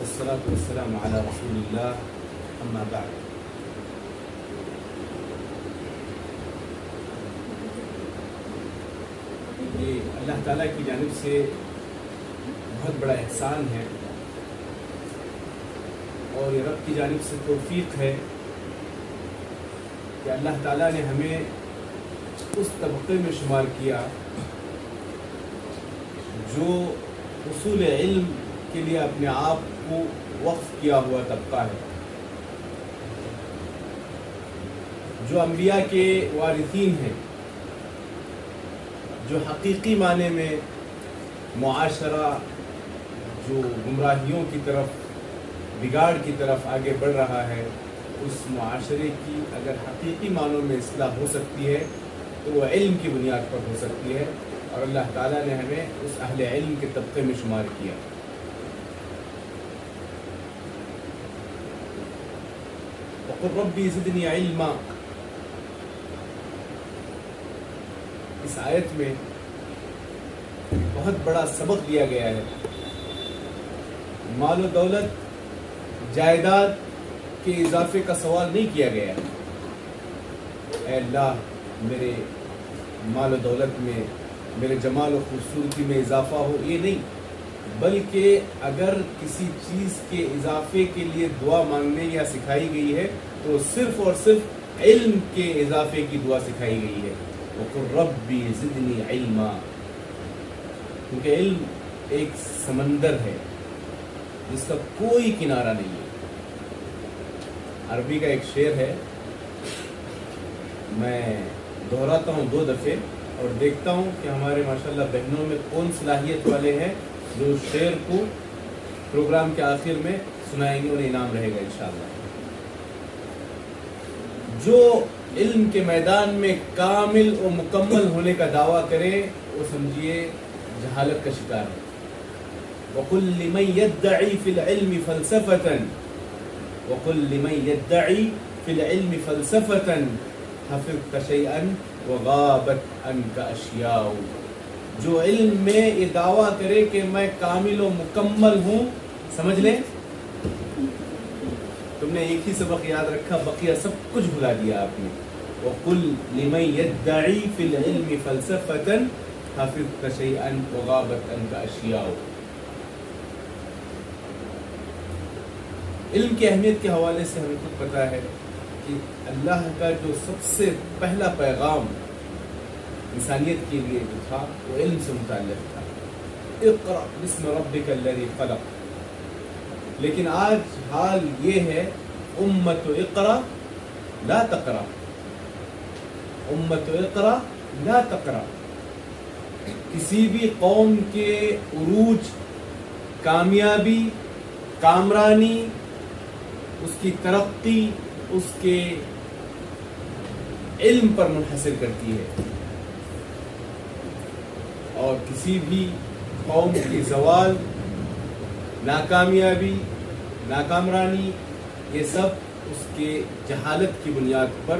والصلاة والسلام على رسول الله اما بعد. یہ اللہ تعالیٰ کی جانب سے بہت بڑا احسان ہے اور یہ رب کی جانب سے توفیق ہے کہ اللہ تعالیٰ نے ہمیں اس طبقے میں شمار کیا جو اصول علم کے لیے اپنے آپ کو وقف کیا ہوا طبقہ ہے، جو انبیاء کے وارثین ہیں، جو حقیقی معنی میں معاشرہ جو گمراہیوں کی طرف، بگاڑ کی طرف آگے بڑھ رہا ہے، اس معاشرے کی اگر حقیقی معنوں میں اصلاح ہو سکتی ہے تو وہ علم کی بنیاد پر ہو سکتی ہے، اور اللہ تعالیٰ نے ہمیں اس اہل علم کے طبقے میں شمار کیا. وَقُلْ رَبِّ زِدْنِي عِلْمًا، اس آیت میں بہت بڑا سبق دیا گیا ہے. مال و دولت، جائیداد کے اضافے کا سوال نہیں کیا گیا ہے. اے اللہ میرے مال و دولت میں، میرے جمال و خوبصورتی میں اضافہ ہو، یہ نہیں، بلکہ اگر کسی چیز کے اضافے کے لیے دعا مانگنے یا سکھائی گئی ہے تو صرف اور صرف علم کے اضافے کی دعا سکھائی گئی ہے. وَقُلْ رَبِّ زِدْنِي عِلْمًا، کیونکہ علم ایک سمندر ہے جس کا کوئی کنارہ نہیں ہے. عربی کا ایک شعر ہے، میں دہراتا ہوں 2 دفعے اور دیکھتا ہوں کہ ہمارے ماشاءاللہ بہنوں میں کون صلاحیت والے ہیں جو شعر کو پروگرام کے آخر میں سنائیں گے، انہیں انعام رہے گا انشاءاللہ. جو علم کے میدان میں کامل و مکمل ہونے کا دعویٰ کرے وہ سمجھیے جہالت کا شکار ہے. وَقُلْ لِمَنْ يَدَّعِي فِي الْعِلْمِ فَلْسَفَةً وَقُلْ لِمَنْ يَدَّعِي فِي الْعِلْمِ فَلْسَفَةً حَفِظْتَ شَيْئًا وَغَابَتْ عَنْكَ أَشْيَاءُ. جو علم میں یہ دعویٰ کرے کہ میں کامل و مکمل ہوں، سمجھ لیں تم نے ایک ہی سبق یاد رکھا، بقیہ سب کچھ بھلا دیا آپ نے. وَقُلْ لِمَنْ يَدَّعِي فِي الْعِلْمِ فَلْسَفَةً حَفِظْتَ شَيْئًا وَغَابَتْ عَنْكَ أَشْيَاءُ. علم کی اہمیت کے حوالے سے ہمیں خود پتہ ہے کہ اللہ کا جو سب سے پہلا پیغام انسانیت کے لیے جو تھا وہ علم سے متعلق تھا. اقرأ بسم ربک الذی خلق. لیکن آج حال یہ ہے، امت اقرأ لا تقرأ، امت اقرأ لا تقرأ. کسی بھی قوم کے عروج، کامیابی، کامرانی، اس کی ترقی اس کے علم پر منحصر کرتی ہے، اور کسی بھی قوم کی زوال، ناکامیابی، ناکامرانی، یہ سب اس کے جہالت کی بنیاد پر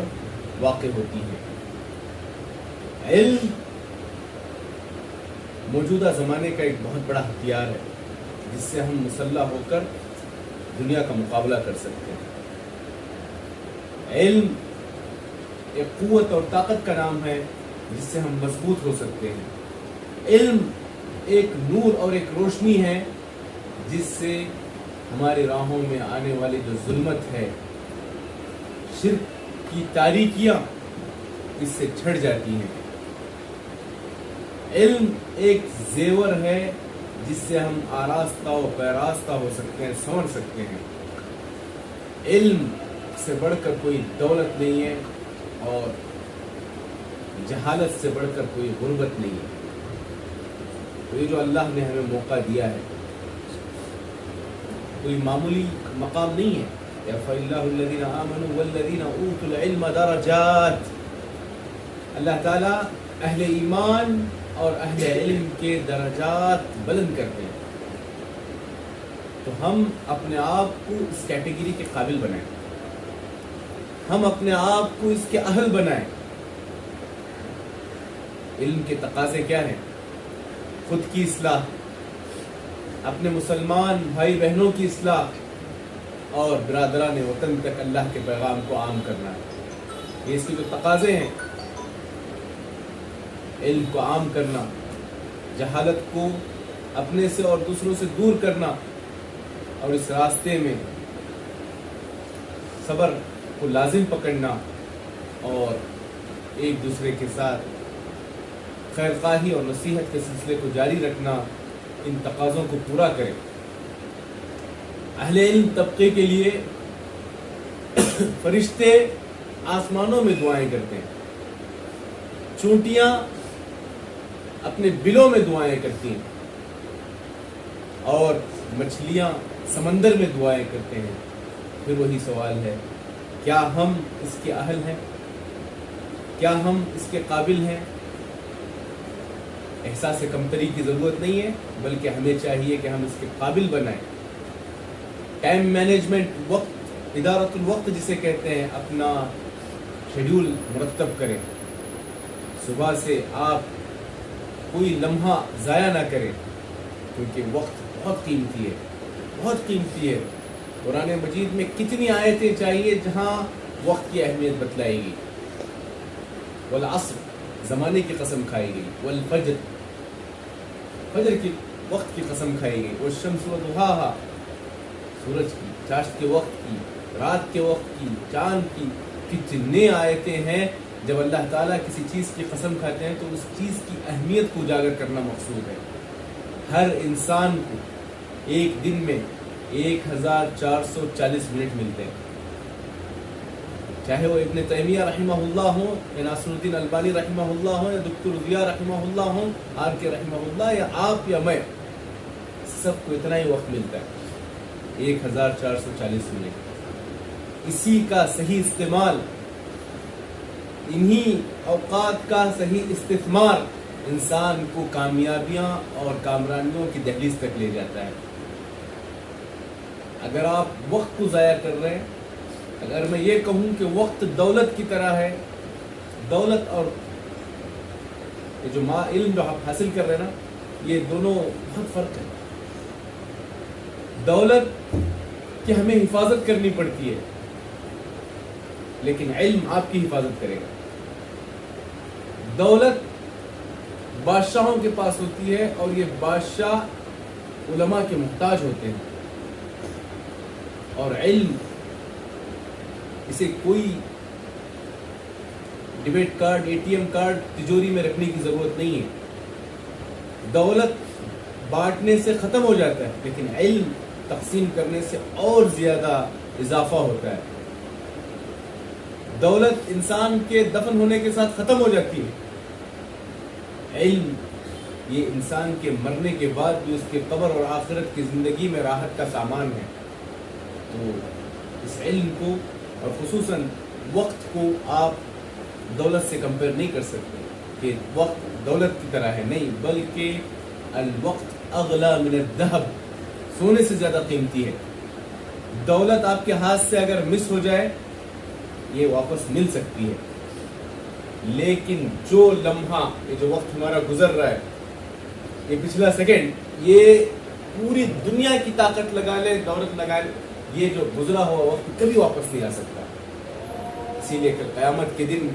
واقع ہوتی ہے. علم موجودہ زمانے کا ایک بہت بڑا ہتھیار ہے جس سے ہم مسلح ہو کر دنیا کا مقابلہ کر سکتے ہیں. علم ایک قوت اور طاقت کا نام ہے جس سے ہم مضبوط ہو سکتے ہیں. علم ایک نور اور ایک روشنی ہے جس سے ہماری راہوں میں آنے والی جو ظلمت ہے، شرک کی تاریکیاں، اس سے چھڑ جاتی ہیں. علم ایک زیور ہے جس سے ہم آراستہ و پیراستہ ہو سکتے ہیں، سنور سکتے ہیں. علم سے بڑھ کر کوئی دولت نہیں ہے اور جہالت سے بڑھ کر کوئی غربت نہیں ہے. تو یہ جو اللہ نے ہمیں موقع دیا ہے کوئی معمولی مقام نہیں ہے. یرفع اللہ الذین آمنوا والذین اوتوا العلم درجات. اللہ تعالیٰ اہل ایمان اور اہل علم کے درجات بلند کرتے ہیں. تو ہم اپنے آپ کو اس کیٹیگری کے قابل بنائیں، ہم اپنے آپ کو اس کے اہل بنائیں. علم کے تقاضے کیا ہیں؟ خود کی اصلاح، اپنے مسلمان بھائی بہنوں کی اصلاح اور برادران وطن تک اللہ کے پیغام کو عام کرنا ہے۔ یہ اس کے جو تقاضے ہیں، علم کو عام کرنا، جہالت کو اپنے سے اور دوسروں سے دور کرنا، اور اس راستے میں صبر کو لازم پکڑنا اور ایک دوسرے کے ساتھ خیر خواہی اور نصیحت کے سلسلے کو جاری رکھنا، ان تقاضوں کو پورا کرے۔ اہل علم طبقے کے لیے فرشتے آسمانوں میں دعائیں کرتے ہیں، چونٹیاں اپنے بلوں میں دعائیں کرتی ہیں، اور مچھلیاں سمندر میں دعائیں کرتے ہیں۔ پھر وہی سوال ہے، کیا ہم اس کے اہل ہیں؟ کیا ہم اس کے قابل ہیں؟ احساس کمتری کی ضرورت نہیں ہے، بلکہ ہمیں چاہیے کہ ہم اس کے قابل بنائیں۔ ٹائم مینجمنٹ، وقت، ادارت الوقت جسے کہتے ہیں، اپنا شیڈول مرتب کریں۔ صبح سے آپ کوئی لمحہ ضائع نہ کریں، کیونکہ وقت بہت قیمتی ہے، بہت قیمتی ہے۔ قرآن مجید میں کتنی آیتیں چاہیے جہاں وقت کی اہمیت بتلائی گئی۔ والعصر، زمانے کی قسم کھائی گئی۔ والفجر، فجر کی وقت کی قسم کھائی گئی۔ والشمس وضحاہا، سورج کی، چاشت کے وقت کی، رات کے وقت کی، چاند کی۔ کتنے آیتیں ہیں جب اللہ تعالیٰ کسی چیز کی قسم کھاتے ہیں تو اس چیز کی اہمیت کو اجاگر کرنا مقصود ہے۔ ہر انسان کو ایک دن میں 1440 منٹ ملتے ہیں، چاہے وہ ابن تیمیہ رحمہ اللہ ہوں، یا ناصر الدین البانی رحمہ اللہ ہوں، یا دکتر ضیاء رحمہ اللہ ہوں، آر کے رحمہ اللہ، یا آپ یا میں، سب کو اتنا ہی وقت ملتا ہے، 1440 منٹ۔ اسی کا صحیح استعمال، انہی اوقات کا صحیح استثمار انسان کو کامیابیاں اور کامرانیوں کی دہلیز تک لے جاتا ہے۔ اگر آپ وقت کو ضائع کر رہے ہیں، اگر میں یہ کہوں کہ وقت دولت کی طرح ہے، دولت اور یہ جو علم جو آپ حاصل کر رہے ہیں نا، یہ دونوں بہت فرق ہے۔ دولت کی ہمیں حفاظت کرنی پڑتی ہے، لیکن علم آپ کی حفاظت کرے گا۔ دولت بادشاہوں کے پاس ہوتی ہے، اور یہ بادشاہ علماء کے محتاج ہوتے ہیں، اور علم اسے کوئی debit card, A T M card تجوری میں رکھنے کی ضرورت نہیں ہے۔ دولت بانٹنے سے ختم ہو جاتا ہے، لیکن علم تقسیم کرنے سے اور زیادہ اضافہ ہوتا ہے۔ دولت انسان کے دفن ہونے کے ساتھ ختم ہو جاتی ہے، علم یہ انسان کے مرنے کے بعد بھی اس کے قبر اور آخرت کی زندگی میں راحت کا سامان ہے۔ تو اس علم کو اور خصوصاً وقت کو آپ دولت سے کمپیئر نہیں کر سکتے کہ وقت دولت کی طرح ہے، نہیں، بلکہ الوقت اغلا من الذهب، سونے سے زیادہ قیمتی ہے۔ دولت آپ کے ہاتھ سے اگر مس ہو جائے یہ واپس مل سکتی ہے، لیکن جو لمحہ، یہ جو وقت ہمارا گزر رہا ہے، یہ پچھلا سیکنڈ، یہ پوری دنیا کی طاقت لگا لے، دولت لگا لے، یہ جو گزرا ہوا وقت کبھی واپس نہیں آ سکتا۔ اسی لیے کہ قیامت کے دن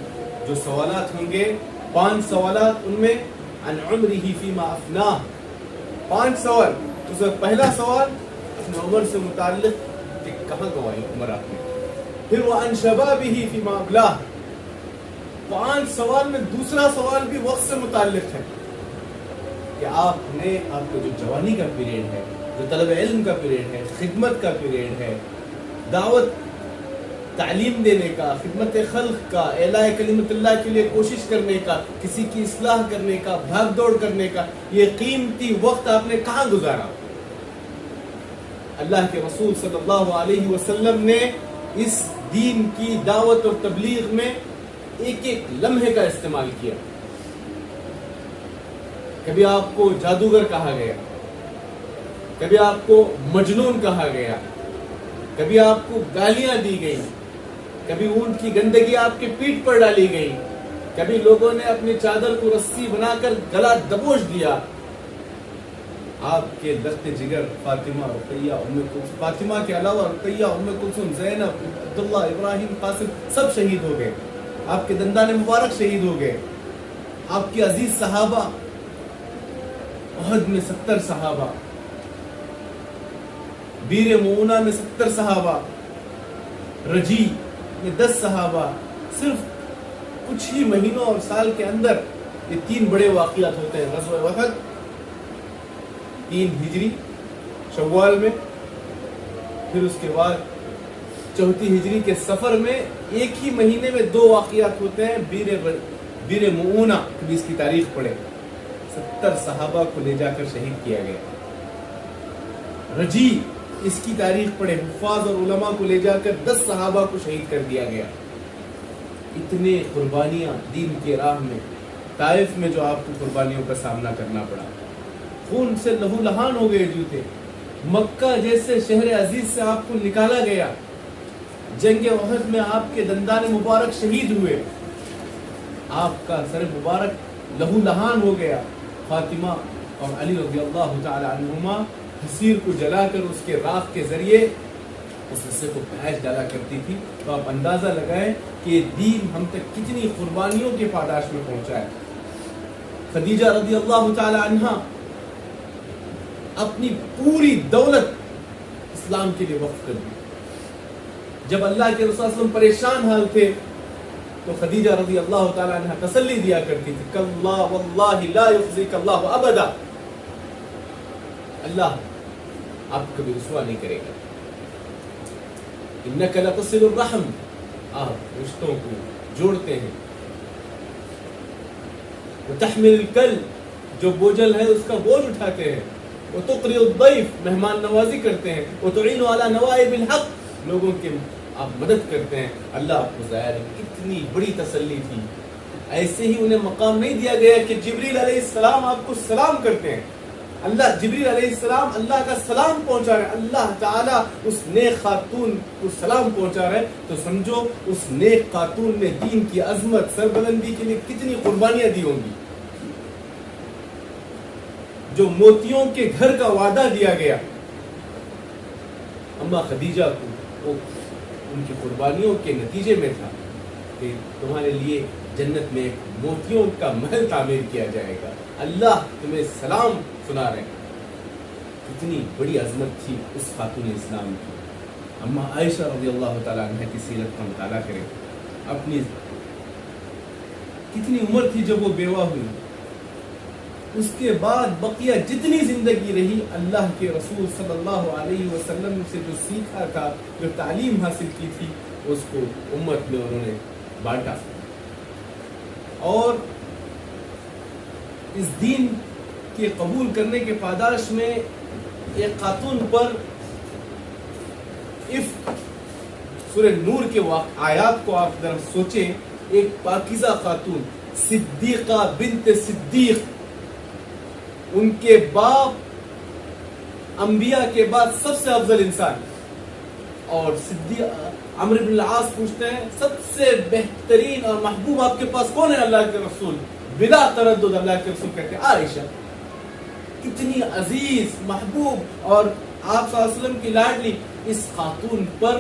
جو سوالات ہوں گے، 5 سوالات، ان میں عن عمرہ فیما افناہ، 5 سوال۔ اس میں پہلا سوال اپنے عمر سے متعلق کہ کہاں گوائی عمر آپ نے، پھر وہ عن شبابہ فیما ابلاہ، 5 سوال میں دوسرا سوال بھی وقت سے متعلق ہے کہ آپ نے، آپ کو جو جوانی کا پیریڈ ہے، جو طلب علم کا پیریڈ ہے، خدمت کا پیریڈ ہے، دعوت تعلیم دینے کا، خدمت خلق کا، اعلاء کلمت اللہ کے لیے کوشش کرنے کا، کسی کی اصلاح کرنے کا، بھاگ دوڑ کرنے کا، یہ قیمتی وقت آپ نے کہاں گزارا؟ اللہ کے رسول صلی اللہ علیہ وسلم نے اس دین کی دعوت اور تبلیغ میں ایک ایک لمحے کا استعمال کیا۔ کبھی آپ کو جادوگر کہا گیا، کبھی آپ کو مجنون کہا گیا، کبھی آپ کو گالیاں دی گئی، کبھی اونٹ کی گندگی آپ کے پیٹھ پر ڈالی گئی، کبھی لوگوں نے اپنی چادر کو رسی بنا کر گلا دبوچ دیا۔ آپ کے لخت جگر فاطمہ، رقیہ، فاطمہ کے علاوہ رقیہ، کلثوم، زینب، عبداللہ، ابراہیم، قاسم سب شہید ہو گئے، آپ کے دندان مبارک شہید ہو گئے، آپ کے عزیز صحابہ، احد میں 70 صحابہ، بیر معونہ میں 70 صحابہ، رجی میں 10 صحابہ، صرف کچھ ہی مہینوں اور سال کے اندر یہ 3 بڑے واقعات ہوتے ہیں، غزوہ احد 3 ہجری شوال میں، پھر اس کے بعد 34 ہجری کے سفر میں ایک ہی مہینے میں 2 واقعات ہوتے ہیں، بیر معونہ کبھی اس کی تاریخ پڑھے 70 صحابہ کو لے جا کر شہید کیا گیا، رجی اس کی تاریخ پڑھے حفاظ اور علماء کو لے جا کر 10 صحابہ کو شہید کر دیا گیا، اتنے قربانیاں دین کے راہ میں، طائف میں جو آپ کو قربانیوں کا سامنا کرنا پڑا، خون سے لہو لہان ہو گئے جوتے، مکہ جیسے شہر عزیز سے آپ کو نکالا گیا، جنگ احد میں آپ کے دندان مبارک شہید ہوئے، آپ کا سر مبارک لہو لہان ہو گیا، فاطمہ اور علی رضی اللہ تعالی عنہما حصیر کو جلا کر اس کے راکھ کے ذریعے اس حصے کو پہنچ ڈالا کرتی تھی، تو آپ اندازہ لگائیں کہ دین ہم تک کتنی قربانیوں کے پاداش میں پہنچا ہے۔ خدیجہ رضی اللہ تعالی عنہا اپنی پوری دولت اسلام کے لیے وقف کر دی، جب اللہ کے رسول صلی اللہ علیہ وسلم پریشان حال تھے تو خدیجہ رضی اللہ تعالی عنہ تسلی دیا کرتی تھی، کاللہ واللہ لا یخزیک اللہ ابدا، اللہ آپ کو کبھی رسوا نہیں کرے گا، انک لتصل الرحم، آپ رشتوں کو جوڑتے ہیں، وتحمل الکل، جو بوجھل ہے اس کا بوجھ اٹھاتے ہیں، وتقری الضیف، مہمان نوازی کرتے ہیں، وتعین علی نوائب الحق، لوگوں کے آپ مدد کرتے ہیں، اللہ آپ کو ظاہر ہے کتنی بڑی تسلی تھی۔ ایسے ہی انہیں مقام نہیں دیا گیا کہ جبریل علیہ السلام آپ کو سلام کرتے ہیں، اللہ جبریل علیہ السلام اللہ کا سلام پہنچا رہے ہیں، اللہ تعالیٰ اس نیک خاتون کو سلام پہنچا رہے ہیں، تو سمجھو اس نیک خاتون نے دین کی عظمت سربلندی کے لیے کتنی قربانیاں دی ہوں گی۔ جو موتیوں کے گھر کا وعدہ دیا گیا اما خدیجہ کو، وہ ان کی قربانیوں کے نتیجے میں تھا کہ تمہارے لیے جنت میں ایک موتیوں کا محل تعمیر کیا جائے گا، اللہ تمہیں سلام سنا رہے ہیں۔ کتنی بڑی عظمت تھی اس خاتون اسلام کی۔ اما عائشہ رضی اللہ تعالیٰ عنہ کی سیرت کا مطالعہ کریں، اپنی کتنی عمر تھی جب وہ بیوہ ہوئی، اس کے بعد بقیہ جتنی زندگی رہی اللہ کے رسول صلی اللہ علیہ وسلم سے جو سیکھا تھا، جو تعلیم حاصل کی تھی، اس کو امت میں انہوں نے بانٹا، اور اس دین کے قبول کرنے کے پاداش میں ایک خاتون پر عفق، سورہ نور کے آیات کو آپ ذرا سوچیں، ایک پاکیزہ خاتون، صدیقہ بنت صدیق، ان کے باپ انبیاء کے بعد سب سے افضل انسان، اور صدیق عمرو بن العاص پوچھتے ہیں سب سے بہترین اور محبوب آپ کے پاس کون ہے؟ اللہ کے رسول، بلا تردد اللہ کے رسول کہتے ہیں عائشہ۔ کتنی عزیز، محبوب اور آپ صلی اللہ علیہ وسلم کی لاڈلی، اس خاتون پر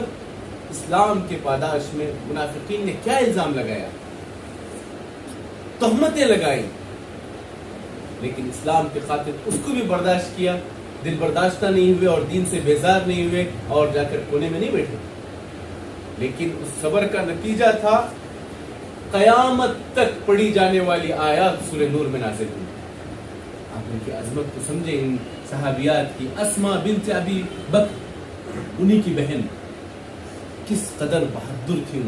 اسلام کے پاداش میں منافقین نے کیا الزام لگایا، تہمتیں لگائی، لیکن اسلام کے خاطر اس کو بھی برداشت کیا، دل برداشتہ نہیں ہوئے اور دین سے بیزار نہیں ہوئے اور جا کر کونے میں نہیں بیٹھے، لیکن اس صبر کا نتیجہ تھا قیامت تک پڑھی جانے والی آیات سورہ نور میں نازل ہوئی۔ آپ ان کی عظمت کو سمجھیں، ان صحابیات کی، اسماء بنت ابی بکر انہی کی بہن، کس قدر بہادر تھی،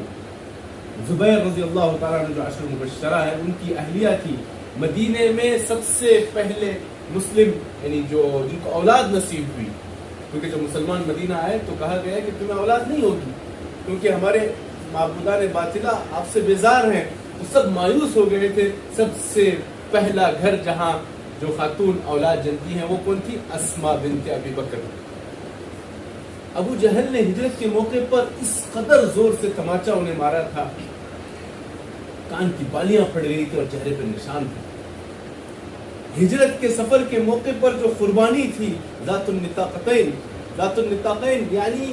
زبیر رضی اللہ تعالیٰ عنہ جو عشر مبشرہ ہے ان کی اہلیہ تھی، مدینے میں سب سے پہلے مسلم، یعنی جن کو اولاد نصیب ہوئی، کیونکہ جب مسلمان مدینہ آئے تو کہا گیا کہ تمہیں اولاد نہیں ہوگی کیونکہ ہمارے معبودان باطلہ آپ سے بیزار ہیں، تو سب مایوس ہو گئے تھے۔ سب سے پہلا گھر جہاں جو خاتون اولاد جنتی ہیں وہ کون تھی؟ اسماء بنت ابی بکر۔ ابو جہل نے ہجرت کے موقع پر اس قدر زور سے تماچا انہیں مارا تھا، کان کی بالیاں پھٹ گئی تھی اور چہرے پر نشان تھا۔ ہجرت کے سفر کے موقع پر جو قربانی تھی، ذات النطاقتین، ذات النطاقین یعنی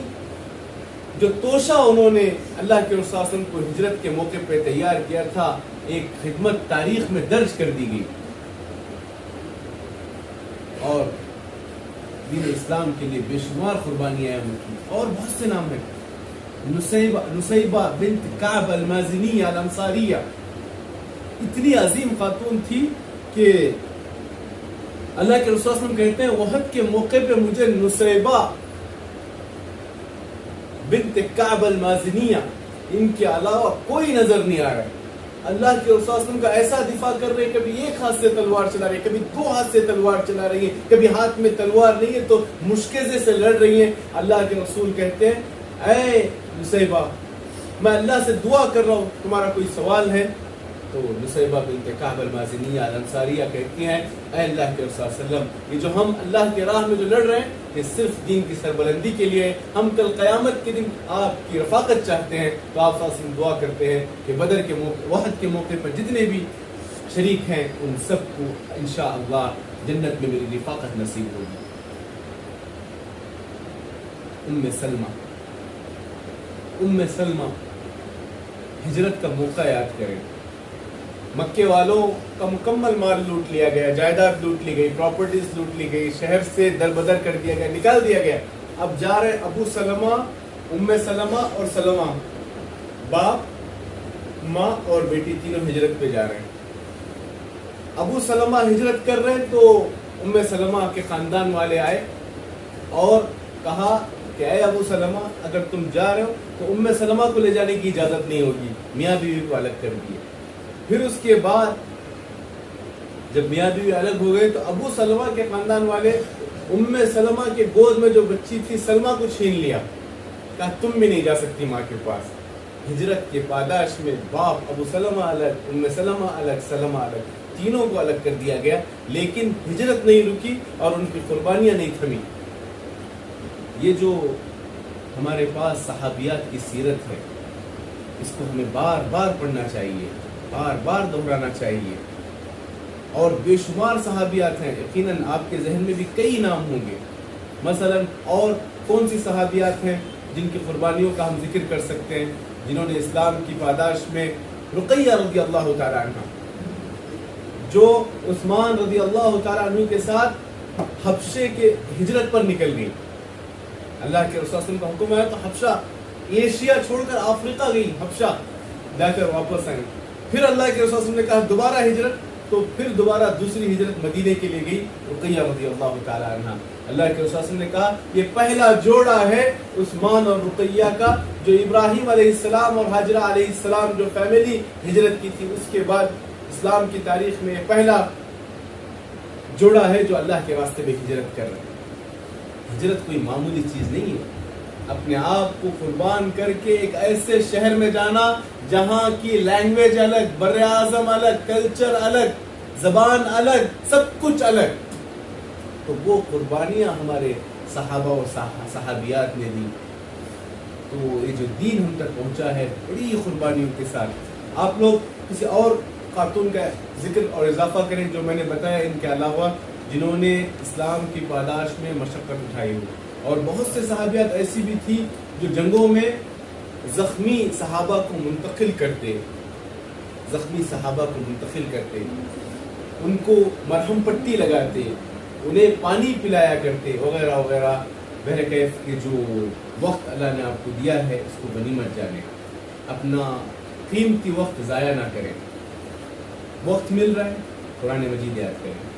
جو توشہ انہوں نے اللہ کے رسول صلی اللہ علیہ وسلم کو ہجرت کے موقع پہ تیار کیا تھا، ایک خدمت تاریخ میں درج کر دی گئی. اور دین اسلام کے لیے بے شمار قربانیاں ہیں کی، اور بہت سے نام ہیں. نصیبہ بنت کعب المازنیہ الانصاریہ اتنی عظیم خاتون تھی کہ اللہ کے رسول صلی اللہ علیہ وسلم کہتے ہیں احد کے موقع پہ مجھے نصیبہ بنت کعب المازنیہ ان کے علاوہ کوئی نظر نہیں آ رہا ہے. اللہ کے رسول صلی اللہ علیہ وسلم کا ایسا دفاع کر رہے ہیں، کبھی ایک ہاتھ سے تلوار چلا رہی ہے، کبھی دو ہاتھ سے تلوار چلا رہی ہے، کبھی ہاتھ میں تلوار نہیں ہے تو مشکزے سے لڑ رہی ہیں. اللہ کے رسول کہتے ہیں اے نصیبہ میں اللہ سے دعا کر رہا ہوں، تمہارا کوئی سوال ہے؟ تو نصیبہ بنت کعب المازنیہ الانصاریہ کہتی ہیں اے اللہ کے رسول صلی اللہ علیہ وسلم، یہ جو ہم اللہ کے راہ میں جو لڑ رہے ہیں یہ صرف دین کی سربلندی کے لیے ہے. ہم کل قیامت کے دن آپ کی رفاقت چاہتے ہیں. تو آپ صلی اللہ علیہ وسلم دعا کرتے ہیں کہ بدر کے موقع، احد کے موقع پر جتنے بھی شریک ہیں ان سب کو انشاءاللہ جنت میں میری رفاقت نصیب ہوگی. ام سلمہ ہجرت کا موقع یاد کریں. مکے والوں کا مکمل مال لوٹ لیا گیا، جائیداد لوٹ لی گئی، پراپرٹیز لوٹ لی گئی، شہر سے دربدر کر دیا گیا، نکال دیا گیا. اب جا رہے ابو سلمہ، ام سلمہ اور سلمہ، باپ ماں اور بیٹی تینوں ہجرت پہ جا رہے ہیں. ابو سلمہ ہجرت کر رہے ہیں تو ام سلمہ کے خاندان والے آئے اور کہا کہ اے ابو سلمہ اگر تم جا رہے ہو تو ام سلمہ کو لے جانے کی اجازت نہیں ہوگی، میاں بیوی کو الگ کر دیے. پھر اس کے بعد جب میاں بیوی الگ ہو گئے تو ابو سلمہ کے خاندان والے ام سلمہ کے گود میں جو بچی تھی سلمہ کو چھین لیا، کہا تم بھی نہیں جا سکتی ماں کے پاس. ہجرت کے پاداش میں باپ ابو سلمہ الگ، ام سلمہ الگ، سلمہ الگ، تینوں کو الگ کر دیا گیا. لیکن ہجرت نہیں رکی اور ان کی قربانیاں نہیں تھمی. یہ جو ہمارے پاس صحابیات کی سیرت ہے اس کو ہمیں بار بار پڑھنا چاہیے، بار بار دہرانا چاہیے. اور بے شمار صحابیات ہیں، یقیناً آپ کے ذہن میں بھی کئی نام ہوں گے. مثلا اور کون سی صحابیات ہیں جن کی قربانیوں کا ہم ذکر کر سکتے ہیں، جنہوں نے اسلام کی پاداش میں، رقیہ رضی اللہ تعالیٰ عنہ جو عثمان رضی اللہ تعالیٰ عنہ کے ساتھ حبشے کے ہجرت پر نکل گئی. اللہ کے رسول صلی اللہ علیہ وسلم کا حکم ہے تو حبشہ، ایشیا چھوڑ کر افریقہ گئی، حبشہ جا کر واپس آئی. پھر اللہ کے رسول صلی اللہ علیہ وسلم نے کہا دوبارہ ہجرت، تو پھر دوبارہ دوسری ہجرت مدینے کے لیے گئی رقیہ رضی اللہ تعالیٰ عنہ. اللہ کے رسول صلی اللہ علیہ وسلم نے کہا یہ پہلا جوڑا ہے عثمان اور رقیہ کا، جو ابراہیم علیہ السلام اور حاجرہ علیہ السلام جو فیملی ہجرت کی تھی اس کے بعد اسلام کی تاریخ میں پہلا جوڑا ہے جو اللہ کے راستے میں ہجرت کر رہے ہیں. ہجرت کوئی معمولی چیز نہیں ہے. اپنے آپ کو قربان کر کے ایک ایسے شہر میں جانا جہاں کی لینگویج الگ، بر اعظم الگ، کلچر الگ، زبان الگ، سب کچھ الگ. تو وہ قربانیاں ہمارے صحابہ و صحابیات نے دی. تو یہ جو دین ہم تک پہنچا ہے بڑی قربانیوں کے ساتھ. آپ لوگ کسی اور خاتون کا ذکر اور اضافہ کریں جو میں نے بتایا ان کے علاوہ، جنہوں نے اسلام کی پاداش میں مشقت اٹھائی ہو. اور بہت سے صحابیات ایسی بھی تھی جو جنگوں میں زخمی صحابہ کو منتقل کرتے، ان کو مرہم پٹی لگاتے، انہیں پانی پلایا کرتے وغیرہ وغیرہ. بہرکیف کہ جو وقت اللہ نے آپ کو دیا ہے اس کو غنیمت جانے، اپنا قیمتی وقت ضائع نہ کریں. وقت مل رہا ہے قرآن مجید یاد کریں.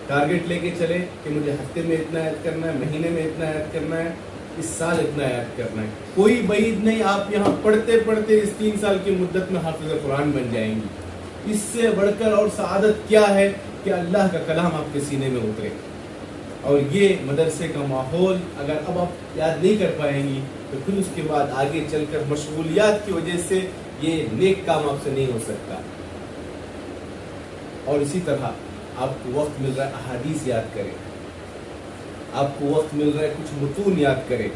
ٹارگٹ لے کے چلے کہ مجھے ہفتے میں اتنا یاد کرنا ہے، مہینے میں اتنا یاد کرنا ہے، اس سال اتنا یاد کرنا ہے. کوئی بعید نہیں آپ یہاں پڑھتے پڑھتے اس 3 سال کی مدت میں حافظ قرآن بن جائیں گی. اس سے بڑھ کر اور سعادت کیا ہے کہ اللہ کا کلام آپ کے سینے میں اترے. اور یہ مدرسے کا ماحول اگر اب آپ یاد نہیں کر پائیں گی تو پھر اس کے بعد آگے چل کر مشغولیات کی وجہ سے یہ نیک کام آپ سے نہیں ہو سکتا. اور اسی طرح آپ کو وقت مل رہا ہے احادیث یاد کریں، آپ کو وقت مل رہا ہے کچھ متون یاد کریں،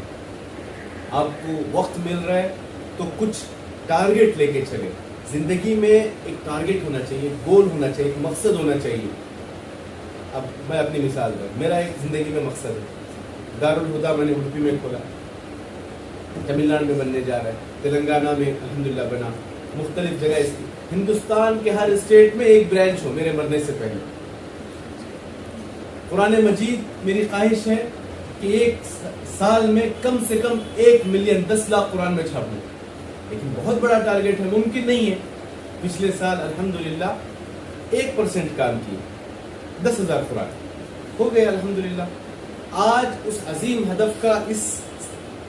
آپ کو وقت مل رہا ہے تو کچھ ٹارگٹ لے کے چلیں. زندگی میں ایک ٹارگٹ ہونا چاہیے، ایک گول ہونا چاہیے، ایک مقصد ہونا چاہیے. اب میں اپنی مثال دوں. میرا ایک زندگی میں مقصد ہے. دارالہدا میں نے اڈپی میں کھولا, تمل ناڈو میں بننے جا رہا ہے, تلنگانہ میں الحمدللہ بنا, مختلف جگہ اس کی, ہندوستان کے ہر اسٹیٹ میں ایک برانچ ہو میرے مرنے سے پہلے. قرآن مجید میری خواہش ہے کہ ایک سال میں کم سے کم 1 ملین 10 لاکھ قرآن میں چھاپوں, لیکن بہت بڑا ٹارگیٹ ہے, ممکن نہیں ہے. پچھلے سال الحمدللہ 1% کام کیے, 10,000 قرآن ہو گئے الحمدللہ. آج اس عظیم ہدف کا اس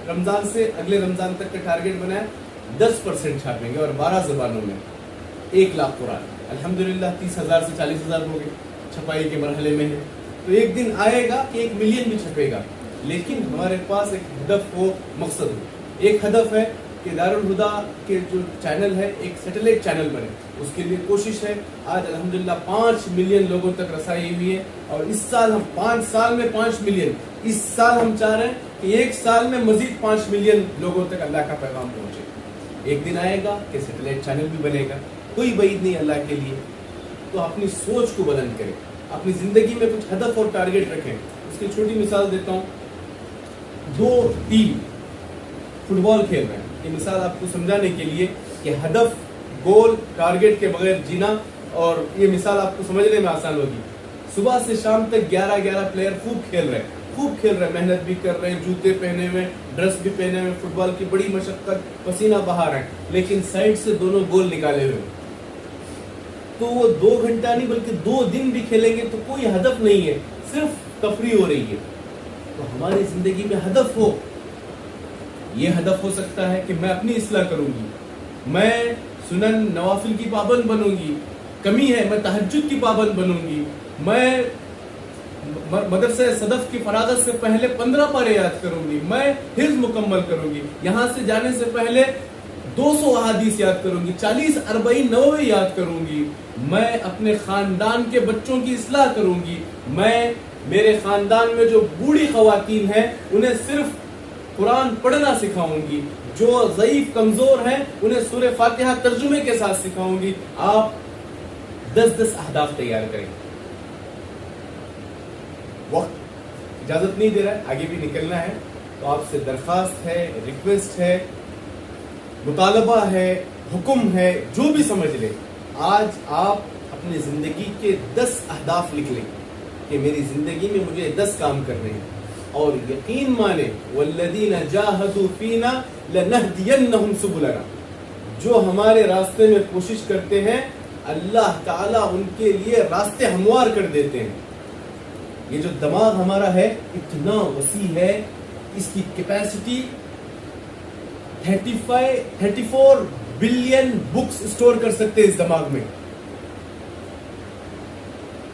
رمضان سے اگلے رمضان تک کا ٹارگیٹ بنایا, 10% چھاپیں گے اور 12 زبانوں میں 1 لاکھ قرآن. الحمدللہ 30,000 سے 40,000 ہو گئے, چھپائی کے مرحلے میں ہے. تو ایک دن آئے گا کہ 1 ملین بھی چھپے گا, لیکن ہمارے پاس ایک ہدف ہو, مقصد ہو. ایک ہدف ہے کہ دارالہدا کے جو چینل ہے ایک سیٹلائٹ چینل بنے, اس کے لیے کوشش ہے. آج الحمدللہ 5 ملین لوگوں تک رسائی ہوئی ہے, اور اس سال ہم 5 سال میں 5 ملین, اس سال ہم چاہ رہے ہیں کہ 1 سال میں مزید 5 ملین لوگوں تک اللہ کا پیغام پہنچے. ایک دن آئے گا کہ سیٹلائٹ چینل بھی بنے گا, کوئی بعید نہیں اللہ کے لیے. تو اپنی سوچ کو بلند کریں, اپنی زندگی میں کچھ ہدف اور ٹارگیٹ رکھیں. اس کی چھوٹی مثال دیتا ہوں. 2 ٹیم فٹ بال کھیل رہے ہیں, یہ مثال آپ کو سمجھانے کے لیے کہ ہدف, گول, ٹارگیٹ کے بغیر جینا, اور یہ مثال آپ کو سمجھنے میں آسان ہوگی. صبح سے شام تک 11 پلیئر خوب کھیل رہے ہیں, محنت بھی کر رہے ہیں, جوتے پہنے ہوئے, ڈریس بھی پہنے ہوئے, فٹ بال کی بڑی مشقت, پسینہ بہا رہے ہیں, لیکن سائڈ سے دونوں گول نکالے ہوئے. تو وہ 2 گھنٹہ نہیں بلکہ 2 دن بھی کھیلیں گے تو کوئی ہدف نہیں ہے, صرف تفریح ہو رہی ہے. تو ہماری زندگی میں ہدف ہو. یہ ہدف ہو سکتا ہے کہ میں اپنی اصلاح کروں گی, میں سنن نوافل کی پابند بنوں گی, کمی ہے میں تہجد کی پابند بنوں گی, میں مدرسہ صدف کی فراغت سے پہلے 15 پارے یاد کروں گی, میں حفظ مکمل کروں گی, یہاں سے جانے سے پہلے 200 احادیث یاد کروں گی, 40 40 90 یاد کروں گی, میں اپنے خاندان کے بچوں کی اصلاح کروں گی, میں میرے خاندان میں جو بوڑھی خواتین ہیں انہیں صرف قرآن پڑھنا سکھاؤں گی, جو ضعیف کمزور ہیں انہیں سورہ فاتحہ ترجمے کے ساتھ سکھاؤں گی. آپ 10 اہداف تیار کریں. وقت اجازت نہیں دے رہا ہے, آگے بھی نکلنا ہے, تو آپ سے درخواست ہے, ریکویسٹ ہے, مطالبہ ہے, حکم ہے, جو بھی سمجھ لیں. آج آپ اپنی زندگی کے 10 اہداف لکھ لیں کہ میری زندگی میں مجھے 10 کام کرنے ہیں, اور یقین مانے والذین جاہدوا فینا لنہدینہم سبلنا, جو ہمارے راستے میں کوشش کرتے ہیں اللہ تعالیٰ ان کے لیے راستے ہموار کر دیتے ہیں. یہ جو دماغ ہمارا ہے اتنا وسیع ہے, اس کی کیپیسٹی 34 بلین بکس اسٹور کر سکتے ہیں اس دماغ میں.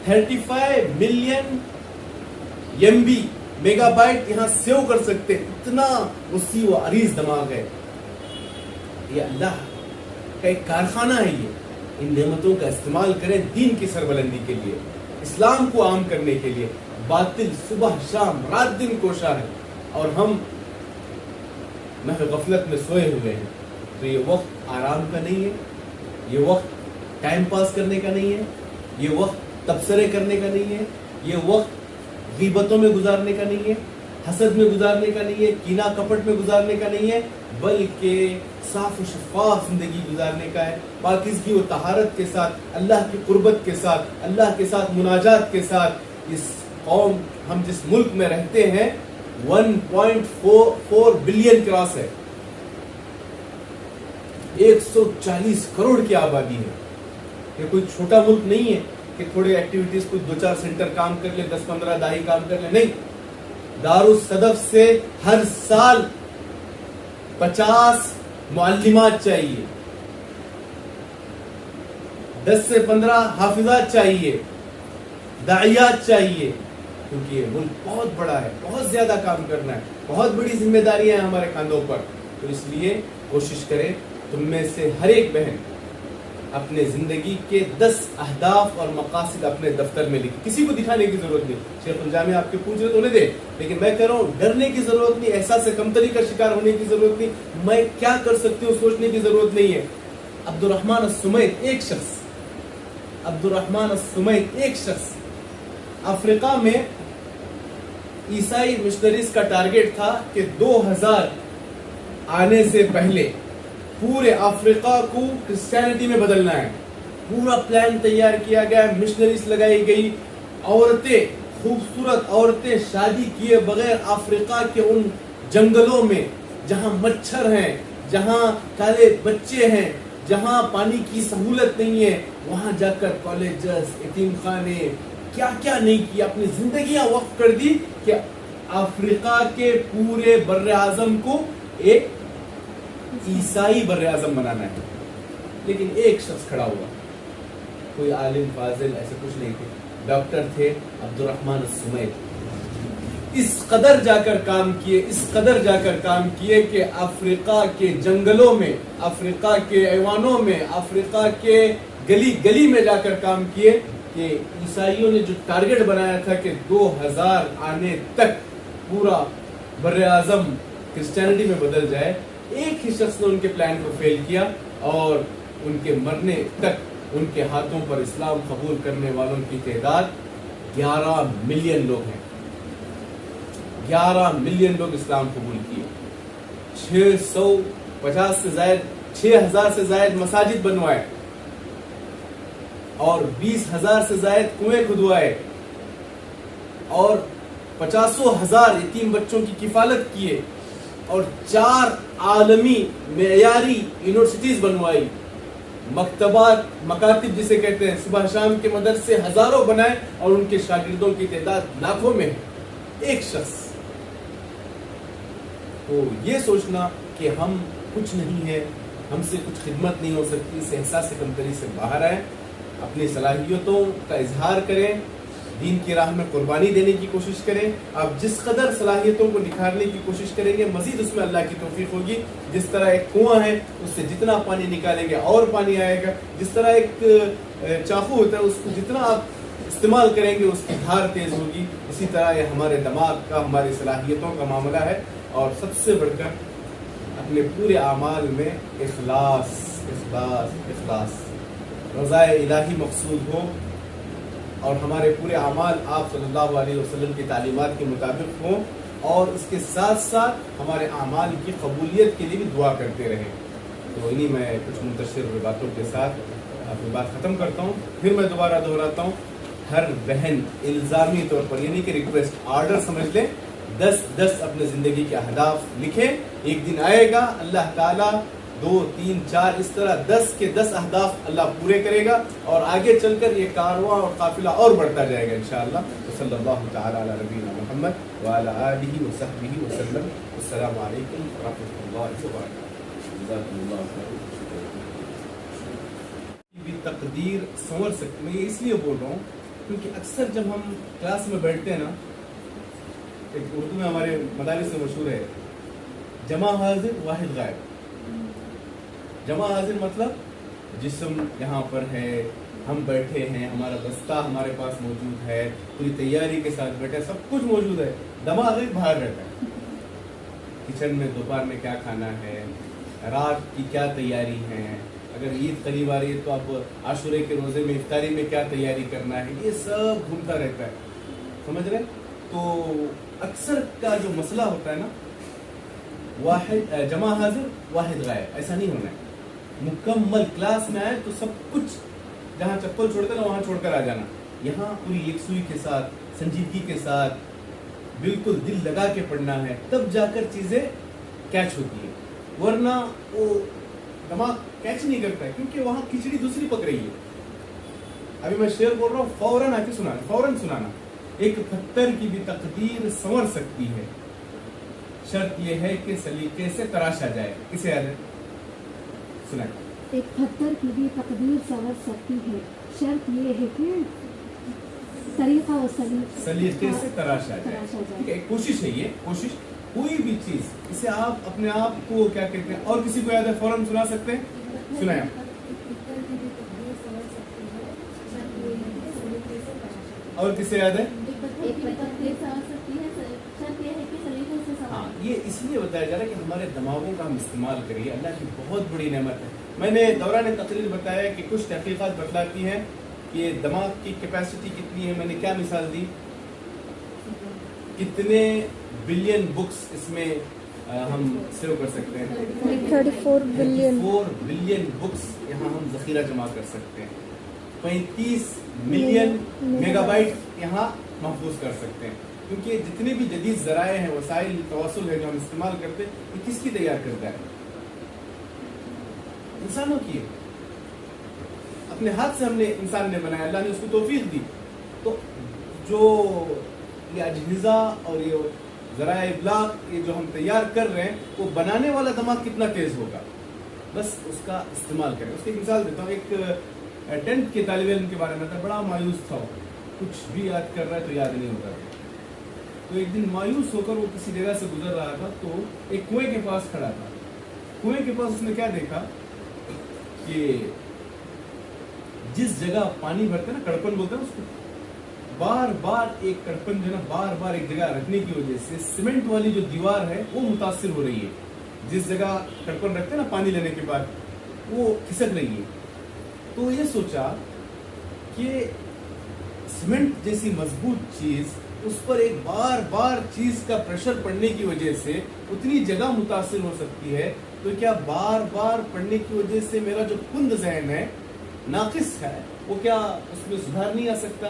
35 ملین MB میگا بائٹ یہاں سیو کر سکتے ہیں, اتنا وسیع و عریض دماغ ہے. یہ اللہ کا ایک کارخانہ ہے. یہ ان نعمتوں کا استعمال کریں دین کی سربلندی کے لیے, اسلام کو عام کرنے کے لیے. باطل صبح شام رات دن کوشاں ہے, اور ہم محض غفلت میں سوئے ہوئے ہیں. تو یہ وقت آرام کا نہیں ہے, یہ وقت ٹائم پاس کرنے کا نہیں ہے, یہ وقت تبصرے کرنے کا نہیں ہے, یہ وقت غیبتوں میں گزارنے کا نہیں ہے, حسد میں گزارنے کا نہیں ہے, کینہ کپٹ میں گزارنے کا نہیں ہے, بلکہ صاف و شفاف زندگی گزارنے کا ہے, پاکیزگی و طہارت کے ساتھ, اللہ کی قربت کے ساتھ, اللہ کے ساتھ مناجات کے ساتھ. اس قوم, ہم جس ملک میں رہتے ہیں 1.4 بلین کراس ہے, 140 کروڑ کی آبادی ہے. یہ کوئی چھوٹا ملک نہیں ہے کہ تھوڑے ایکٹیویٹیز کو 2-4 سینٹر کام کر لے, 10-15 دائی کام کر لے, نہیں. دارالصدف سے ہر سال 50 معلمات چاہیے, 10 سے 15 حافظات چاہیے, داعیات چاہیے, کیونکہ یہ ملک بہت بڑا ہے, بہت زیادہ کام کرنا ہے, بہت بڑی ذمہ داریاں ہیں ہمارے کاندھوں پر. تو اس لیے کوشش کریں تم میں سے ہر ایک بہن اپنے زندگی کے 10 اہداف اور مقاصد اپنے دفتر میں لکھیں. کسی کو دکھانے کی ضرورت نہیں. شیخ الجامع آپ کے پوچھ رہے تو انہیں دے, لیکن میں کہہ رہا ہوں ڈرنے کی ضرورت نہیں, احساس کمتری کا شکار ہونے کی ضرورت نہیں, میں کیا کر سکتی ہوں سوچنے کی ضرورت نہیں ہے. عبد الرحمن السمیت ایک شخص افریقہ میں عیسائی مشنریز کا ٹارگیٹ تھا کہ 2000 آنے سے پہلے پورے افریقہ کو کرسچینٹی میں بدلنا ہے. پورا پلان تیار کیا گیا, مشنریز لگائی گئی, عورتیں, خوبصورت عورتیں شادی کیے بغیر افریقہ کے ان جنگلوں میں جہاں مچھر ہیں, جہاں کالے بچے ہیں, جہاں پانی کی سہولت نہیں ہے, وہاں جا کر کالجز, یتیم خانے, کیا کیا نہیں کیا, اپنی زندگیاں وقف کر دی کہ افریقہ کے پورے بر اعظم کو ایک عیسائی بر اعظم بنانا ہے. لیکن ایک شخص کھڑا ہوا, کوئی عالم فاضل ایسے کچھ نہیں تھے, ڈاکٹر تھے عبد الرحمن السمیت. اس قدر جا کر کام کیے, اس قدر جا کر کام کیے کہ افریقہ کے جنگلوں میں, افریقہ کے ایوانوں میں, افریقہ کے گلی گلی میں جا کر کام کیے کہ عیسائیوں نے جو ٹارگٹ بنایا تھا کہ 2000 آنے تک پورا بر اعظم کرسچینٹی میں بدل جائے, ایک ہی شخص نے ان کے پلان کو فیل کیا, اور ان کے مرنے تک ان کے ہاتھوں پر اسلام قبول کرنے والوں کی تعداد 11 ملین لوگ ہیں. 11 ملین لوگ اسلام قبول کیے. 650 سے زائد, 6000 سے زائد مساجد بنوائے, اور 20,000 سے زائد کنویں کھدوائے, اور 50,000 یتیم بچوں کی کفالت کیے, اور 4 عالمی معیاری یونیورسٹیز بنوائی, مکتبات, مکاتب جسے کہتے ہیں, صبح شام کے مدرسے ہزاروں بنائے, اور ان کے شاگردوں کی تعداد لاکھوں میں ہے. ایک شخص. تو یہ سوچنا کہ ہم کچھ نہیں ہے, ہم سے کچھ خدمت نہیں ہو سکتی, اس احساس کمتری سے باہر آئیں, اپنی صلاحیتوں کا اظہار کریں, دین کی راہ میں قربانی دینے کی کوشش کریں. آپ جس قدر صلاحیتوں کو نکھارنے کی کوشش کریں گے, مزید اس میں اللہ کی توفیق ہوگی. جس طرح ایک کنواں ہے, اس سے جتنا پانی نکالیں گے اور پانی آئے گا. جس طرح ایک چاقو ہوتا ہے, اس کو جتنا آپ استعمال کریں گے اس کی دھار تیز ہوگی. اسی طرح یہ ہمارے دماغ کا, ہماری صلاحیتوں کا معاملہ ہے. اور سب سے بڑھ کر اپنے پورے اعمال میں اخلاص, اخلاص, اخلاص, رضا الہی مقصود ہو, اور ہمارے پورے اعمال آپ صلی اللہ علیہ وسلم کی تعلیمات کے مطابق ہوں, اور اس کے ساتھ ساتھ ہمارے اعمال کی قبولیت کے لیے بھی دعا کرتے رہیں. تو انہی میں کچھ منتشر باتوں کے ساتھ اپنی بات ختم کرتا ہوں. پھر میں دوبارہ دہراتا ہوں, ہر بہن الزامی طور پر, یعنی کہ ریکویسٹ, آرڈر سمجھ لیں, 10 اپنے زندگی کے اہداف لکھیں. ایک دن آئے گا اللہ تعالیٰ 2, 3, 4 اس طرح 10 کے 10 اہداف اللہ پورے کرے گا, اور آگے چل کر یہ کارواں اور قافلہ اور بڑھتا جائے گا انشاءاللہ. صلی اللہ تعالی علی نبینا محمد وعلی آلہ وصحبہ وسلم. السلام علیکم ورحمۃ اللہ وبرکاتہ. جزاکم اللہ خیر. بھی تقدیر سنور سکتے, میں اس لیے بول رہا ہوں کیونکہ اکثر جب ہم کلاس میں بیٹھتے ہیں نا, ایک اردو میں ہمارے مدارس سے مشہور ہے, جمع حاضر واحد غائب. جمع حاضر مطلب جسم یہاں پر ہے, ہم بیٹھے ہیں, ہمارا بستہ ہمارے پاس موجود ہے, پوری تیاری کے ساتھ بیٹھے, سب کچھ موجود ہے. دماغ باہر رہتا ہے, کچن میں دوپہر میں کیا کھانا ہے, رات کی کیا تیاری ہے, اگر عید قریب آ رہی ہے تو اب عاشورے کے روزے میں افطاری میں کیا تیاری کرنا ہے, یہ سب گھومتا رہتا ہے. سمجھ رہے؟ تو اکثر کا جو مسئلہ ہوتا ہے نا, واحد جمع حاضر واحد غائب, ایسا نہیں ہونا ہے. مکمل کلاس میں آئے تو سب کچھ, جہاں چپل چھوڑتے نا وہاں چھوڑ کر آ جانا. یہاں پوری یکسوئی کے ساتھ, سنجیدگی کے ساتھ, بالکل دل لگا کے پڑھنا ہے, تب جا کر چیزیں کیچ ہوتی ہے. ورنہ وہ دماغ کیچ نہیں کرتا ہے, کیونکہ وہاں کھچڑی دوسری پک رہی ہے. ابھی میں شعر بول رہا ہوں, فوراً آ کے سنانا, فوراً سنانا. ایک پتھر کی بھی تقدیر سنور سکتی ہے, شرط یہ ہے کہ سلیقے سے تراشا جائے. کسے یاد ہے؟ سنائیں. ایک پتھر کی بھی تقدیر سنور سکتی ہے, شرط یہ ہے کہ طریقہ و سلیقے سے تراشا جائے. کوشش ہے, یہ کوشش, کوئی بھی چیز, اسے آپ اپنے آپ کو کیا کہتے ہیں, اور کسی کو یاد ہے فوراً سنا سکتے ہیں؟ سنائیں. اور کسے یاد ہے؟ ہاں, یہ اس لیے بتایا جا رہا ہے کہ ہمارے دماغوں کا ہم استعمال کریے, اللہ کی بہت بڑی نعمت ہے. میں نے دوران تقریر بتایا کہ کچھ تحقیقات بتلاتی ہیں کہ دماغ کی کیپیسٹی کتنی ہے. میں نے کیا مثال دی, کتنے بلین بکس اس میں ہم سیو کر سکتے ہیں. 34 بلین. 4 بلین بکس یہاں ہم ذخیرہ جمع کر سکتے ہیں. 35 ملین میگا بائٹ یہاں محفوظ کر سکتے ہیں. کیونکہ جتنے بھی جدید ذرائع ہیں, وسائل تواصل ہے جو ہم استعمال کرتے ہیں, یہ کس کی تیار کرتا ہے؟ انسانوں کی. اپنے ہاتھ سے ہم نے انسان نے بنایا, اللہ نے اس کو توفیق دی. تو جو یہ اجہزہ اور یہ ذرائع ابلاغ یہ جو ہم تیار کر رہے ہیں, وہ بنانے والا دماغ کتنا تیز ہوگا, بس اس کا استعمال کریں. اس کی مثال دیتا ہوں. ایک 10th کے طالب علم کے بارے میں تھا, بڑا مایوس تھا. کچھ بھی یاد کر رہا ہے تو یاد نہیں ہوتا تھا. تو ایک دن مایوس ہو کر وہ کسی جگہ سے گزر رہا تھا, تو ایک کنویں کے پاس کھڑا تھا. کنویں کے پاس اس نے کیا دیکھا کہ جس جگہ پانی بھرتے ہیں نا, کڑپن بولتے ہیں اس کو, بار بار ایک کڑپن جو ہے نا بار بار ایک جگہ رکھنے کی وجہ سے سیمنٹ والی جو دیوار ہے وہ متاثر ہو رہی ہے. جس جگہ کڑپن رکھتے ہیں نا پانی لینے کے بعد, وہ کھسک رہی ہے. تو یہ سوچا کہ سیمنٹ جیسی مضبوط چیز, اس پر ایک بار بار چیز کا پریشر پڑنے کی وجہ سے اتنی جگہ متاثر ہو سکتی ہے, تو کیا بار بار پڑنے کی وجہ سے میرا جو کند ذہن ہے, ناقص ہے, وہ کیا اس میں سدھار نہیں آ سکتا؟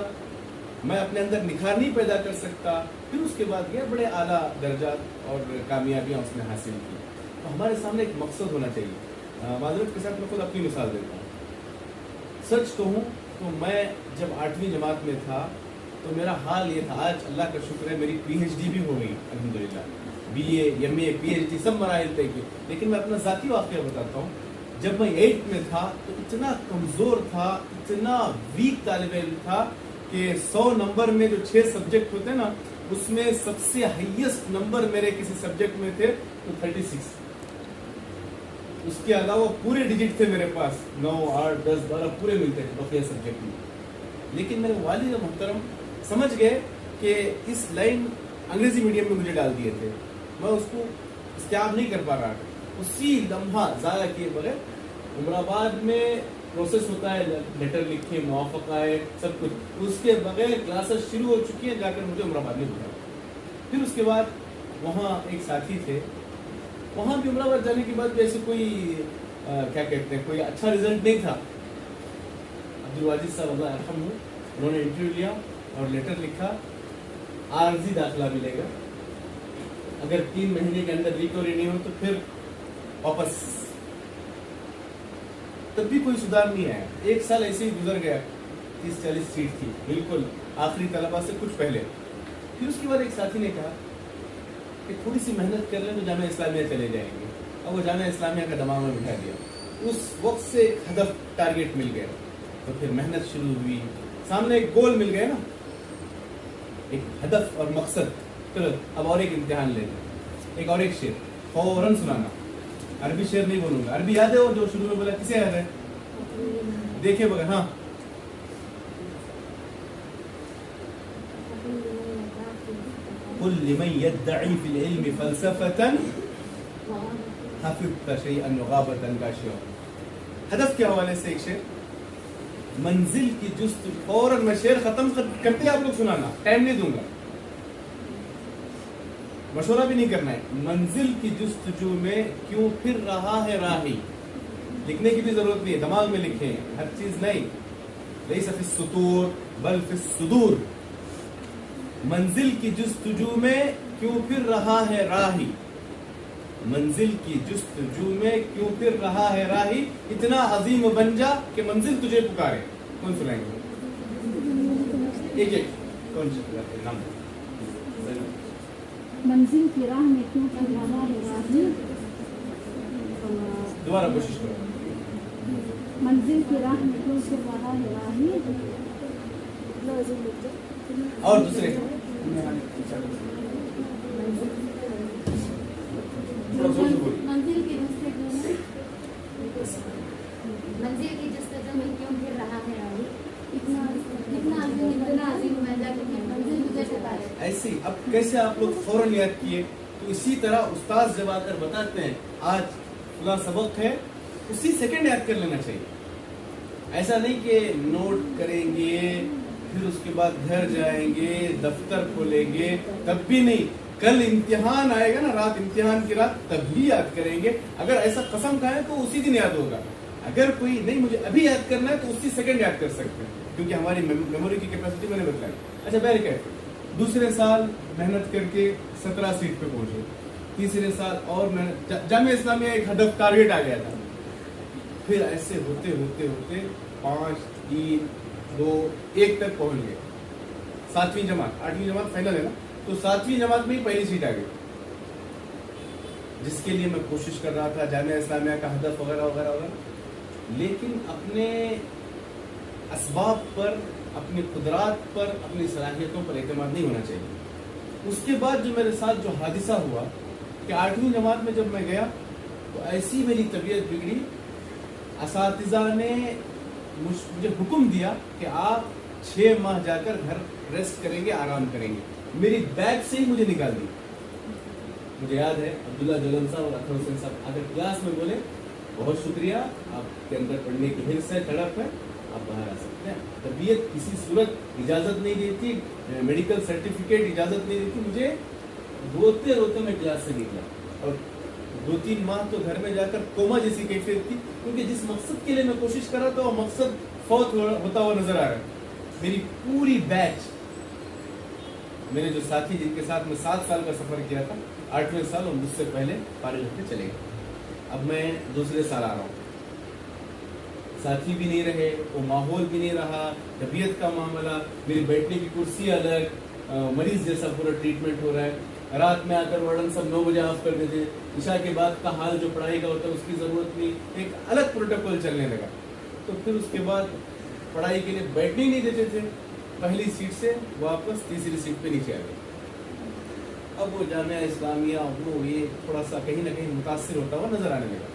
میں اپنے اندر نکھار نہیں پیدا کر سکتا؟ پھر اس کے بعد یہ بڑے اعلیٰ درجات اور کامیابیاں اس نے حاصل کی. تو ہمارے سامنے ایک مقصد ہونا چاہیے. معذرت کے ساتھ میں خود اپنی مثال دیتا ہوں. سچ کہوں تو میں جب 8ویں جماعت میں تھا تو میرا حال یہ تھا, آج اللہ کا شکر ہے میری PhD بھی ہو گئی الحمدللہ, BA MA PhD سب مراحل طے کی. لیکن میں اپنا ذاتی واقعہ بتاتا ہوں. جب میں 8th میں تھا تو اتنا کمزور تھا, اتنا ویک طالب علم تھا کہ 100 نمبر میں جو 6 سبجیکٹ ہوتے ہیں نا, اس میں سب سے ہائیسٹ نمبر میرے کسی سبجیکٹ میں تھے تو 36. اس کے علاوہ پورے ڈیجٹ تھے میرے پاس, 9 8 10 12 پورے ملتے تھے بقیہ سبجیکٹ میں. لیکن میرے والد محترم سمجھ گئے کہ اس لائن انگریزی میڈیم میں مجھے ڈال دیے تھے, میں اس کو استیاب نہیں کر پا رہا تھا. اسی لمحہ ضائع کیے بغیر عمر آباد میں پروسیس ہوتا ہے, لیٹر لکھے, موافقہ ہے, سب کچھ. اس کے بغیر کلاسز شروع ہو چکی ہیں, جا کر مجھے عمر آباد میں بھیجا. پھر اس کے بعد وہاں ایک ساتھی تھے, وہاں بھی عمر آباد جانے کے بعد جیسے کوئی کیا کہتے ہیں, کوئی اچھا رزلٹ نہیں تھا. عبدالواجد صاحب اللہ یرحمہ, انہوں نے انٹرویو لیا اور لیٹر لکھا, عارضی داخلہ ملے گا, اگر 3 مہینے کے اندر ریکوری نہیں ہو تو پھر واپس. تب بھی کوئی سدھار نہیں آیا. 1 سال ایسے ہی گزر گیا, 30-40 سیٹ تھی, بالکل آخری طلبہ سے کچھ پہلے. پھر اس کے بعد ایک ساتھی نے کہا کہ تھوڑی سی محنت کر لیں تو جامعہ اسلامیہ چلے جائیں گے. اور وہ جامعہ اسلامیہ کا دماغ میں بٹھا دیا. اس وقت سے ایک ہدف ٹارگیٹ مل گیا, تو پھر محنت شروع ہوئی, سامنے ایک گول مل گیا نا, ایک ہدف اور مقصد. چلو اب اور ایک امتحان لے لیں, ایک اور ایک شعر فوراً سنانا. عربی شعر نہیں بولوں گا, عربی یاد ہے وہ جو شروع میں بولا, کسے یاد ہے؟ دیکھے بغیر. ہاں قل لمن يدعي في العلم فلسفة حفظت شيئا وغابت عنك شيئا. ہدف کے حوالے سے ایک شعر, منزل کی جست, فوراً میں شعر ختم کرتے آپ لوگ سنانا, ٹائم نہیں دوں گا, مشورہ بھی نہیں کرنا ہے. منزل کی جستجو میں کیوں پھر رہا ہے راہی. لکھنے کی بھی ضرورت نہیں ہے, دماغ میں لکھیں, ہر چیز نہیں. لیس فی السطور بل فی الصدور. منزل کی جستجو میں کیوں پھر رہا ہے راہی, منزل کی جستجو میں کیوں پھر رہا ہے راہی. اتنا عظیم بن جا کہ منزل تجھے پکارے. کون سنائیں گے؟ ایک ایک کون سے نام؟ منزل کی راہ میں کیوں پھر رہا ہے راہی. دوبارہ کوشش کرو. منزل کی راہ میں کیوں پھر رہا ہے راہی. اور دوسرے منزل کی جستجو میں کیوں پھر رہا ہے راہی. اتنا عظیم بن جا کہ منزل تجھے پکارے. ایسے ہی. اب کیسے آپ لوگ فوراً یاد کیے؟ تو اسی طرح استاد جب آ کر بتاتے ہیں آج فلاں سبق ہے, اسی سیکنڈ یاد کر لینا چاہیے. ایسا نہیں کہ نوٹ کریں گے پھر اس کے بعد گھر جائیں گے دفتر کھولیں گے تب بھی نہیں، کل امتحان آئے گا نا، رات امتحان کی رات تب بھی یاد کریں گے. اگر ایسا قسم کھائیں تو اسی دن یاد ہوگا. اگر کوئی نہیں مجھے ابھی یاد کرنا ہے تو اسی سیکنڈ یاد کر سکتے ہیں، کیونکہ ہماری میموری کی کیپیسٹی میں نے بتائی. اچھا بہرکیف دوسرے سال محنت کر کے 17 سیٹ پہ پہنچے، تیسرے سال اور محنت، جامعہ اسلامیہ ایک ہدف ٹارگیٹ آ گیا تھا. پھر ایسے ہوتے ہوتے ہوتے 5 3 2 1 تک پہنچ گئے. 7ویں جماعت، 8ویں جماعت فائنل ہے نا، تو 7ویں جماعت میں ہی پہلی سیٹ آ گئی، جس کے لیے میں کوشش کر رہا تھا، جامعہ اسلامیہ کا ہدف وغیرہ وغیرہ وغیرہ. لیکن اپنے اسباب پر، اپنی قدرات پر، اپنی صلاحیتوں پر اعتماد نہیں ہونا چاہیے. اس کے بعد جو میرے ساتھ جو حادثہ ہوا کہ 8ویں جماعت میں جب میں گیا تو ایسی میری طبیعت بگڑی، اساتذہ نے مجھے حکم دیا کہ آپ 6 ماہ جا کر گھر ریسٹ کریں گے، آرام کریں گے. میری بیگ سے ہی مجھے نکال دی. مجھے یاد ہے عبداللہ جلن صاحب اور اطہر حسین صاحب اگر کلاس میں بولے بہت شکریہ، آپ کے اندر پڑھنے کی حرص ہے، تڑپ ہے، آپ باہر آ سکتے ہیں. طبیعت کسی صورت اجازت نہیں دیتی، میڈیکل سرٹیفکیٹ اجازت نہیں دیتی. مجھے روتے روتے میں کلاس سے نکلا اور 2-3 ماہ تو گھر میں جا کر کوما جیسی کیفیت تھی، کیونکہ جس مقصد کے لیے میں کوشش کر رہا تھا وہ مقصد فوت ہوتا ہوا نظر آ رہا ہے. میری پوری بیچ، میرے جو ساتھی جن کے ساتھ میں 7 سال کا سفر کیا تھا، 8ویں سال اور مجھ سے پہلے فارغ ہو کے چلے گئے. اب میں دوسرے سال آ رہا ہوں، ساتھی بھی نہیں رہے، وہ ماحول بھی نہیں رہا، طبیعت کا معاملہ، میری بیٹھنے کی کرسی الگ، مریض جیسا پورا ٹریٹمنٹ ہو رہا ہے. رات میں آ کر وارڈن سب 9 بجے آف کر دیتے. عشاء کے بعد کا حال جو پڑھائی کا ہوتا ہے اس کی ضرورت نہیں، ایک الگ پروٹوکول چلنے لگا. تو پھر اس کے بعد پڑھائی کے لیے بیٹھنے ہی نہیں دیتے تھے. پہلی سیٹ سے واپس تیسری سیٹ پہ نیچے آ گئے. اب وہ جامعہ اسلامیہ وہ یہ تھوڑا سا کہیں نہ کہیں متاثر ہوتا ہوا نظر آنے لگا.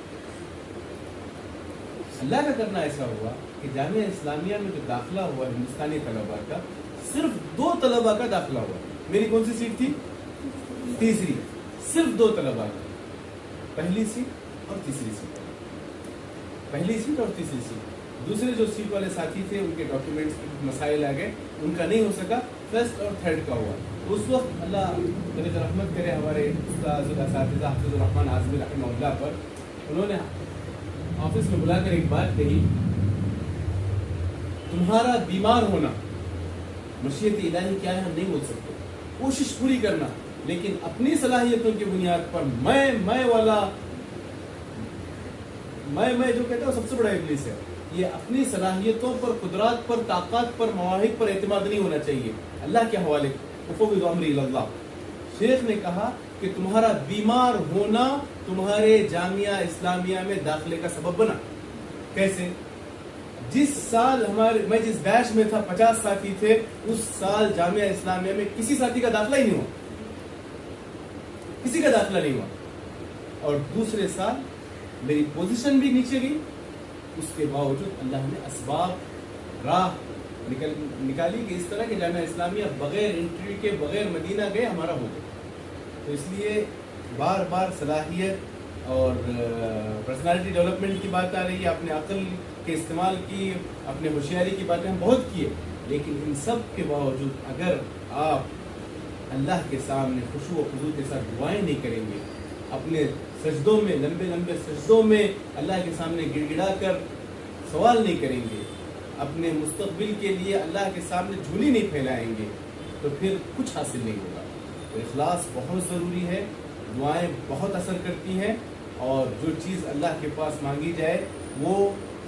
اللہ کا کرنا ایسا ہوا کہ جامعہ اسلامیہ میں جو داخلہ ہوا ہندوستانی طلباء کا، صرف 2 طلباء کا داخلہ ہوا. میری کون سی سیٹ تھی؟ تیسری. صرف 2 طلباء کا، پہلی سیٹ اور تیسری سیٹ. پہلی سیٹ اور تیسری سیٹ. دوسرے جو سیٹ والے ساتھی تھے ان کے ڈاکیومنٹس کے مسائل آ گئے، ان کا نہیں ہو سکا. فرسٹ اور تھرڈ کا ہوا. اس وقت اللہ میرے رحمت کرے ہمارے استاد اساتذہ حافظ الرحمن اعظمی رحمہ اللہ پر، انہوں نے آفس میں بلا کر ایک بات کہی، تمہارا بیمار ہونا مشیت الہی کیا ہے ہم نہیں بول سکتے، کوشش پوری کرنا، لیکن اپنی صلاحیتوں کی بنیاد پر میں والا میں جو کہتا ہوں سب سے بڑا ابلیس ہے. یہ اپنی صلاحیتوں پر، قدرات پر، طاقت پر، مواہب پر اعتماد نہیں ہونا چاہیے. اللہ کے حوالے افوض امری الی اللہ. شیخ نے کہا کہ تمہارا بیمار ہونا تمہارے جامعہ اسلامیہ میں داخلے کا سبب بنا. کیسے؟ جس سال میں جس بیچ میں تھا 50 ساتھی تھے، اس سال جامعہ اسلامیہ میں کسی ساتھی کا داخلہ ہی نہیں ہوا، کسی کا داخلہ نہیں ہوا. اور دوسرے سال میری پوزیشن بھی نیچے گئی. اس کے باوجود اللہ نے اسباب راہ نکالی کہ اس طرح کے جامعہ اسلامیہ بغیر انٹرویو کے، بغیر مدینہ گئے ہمارا ہو گیا. تو اس لیے بار بار صلاحیت اور پرسنالٹی ڈیولپمنٹ کی بات آ رہی ہے. اپنے عقل کے استعمال کی، اپنے ہوشیاری کی باتیں ہم بہت کیے، لیکن ان سب کے باوجود اگر آپ اللہ کے سامنے خشوع و خضوع کے ساتھ دعائیں نہیں کریں گے، اپنے سجدوں میں، لمبے لمبے سجدوں میں اللہ کے سامنے گڑ گڑا کر سوال نہیں کریں گے، اپنے مستقبل کے لیے اللہ کے سامنے جھولی نہیں پھیلائیں گے، تو پھر کچھ حاصل نہیں ہوگا. تو اخلاص بہت ضروری ہے. دعائیں بہت اثر کرتی ہیں، اور جو چیز اللہ کے پاس مانگی جائے وہ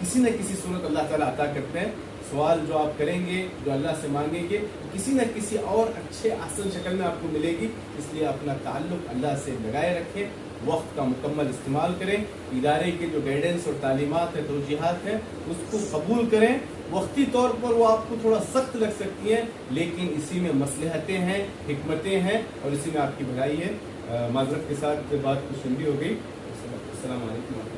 کسی نہ کسی صورت اللہ تعالیٰ عطا کرتے ہیں. سوال جو آپ کریں گے، جو اللہ سے مانگیں گے، کسی نہ کسی اور اچھے احسن شکل میں آپ کو ملے گی. اس لیے اپنا تعلق اللہ سے لگائے رکھیں، وقت کا مکمل استعمال کریں، ادارے کے جو گائیڈنس اور تعلیمات ہیں، توجیہات ہیں، اس کو قبول کریں. وقتی طور پر وہ آپ کو تھوڑا سخت لگ سکتی ہیں، لیکن اسی میں مصلحتیں ہیں، حکمتیں ہیں، اور اسی میں آپ کی بھلائی ہے. معذرت کے ساتھ بات کچھ لمبی ہو گئی. السلام علیکم.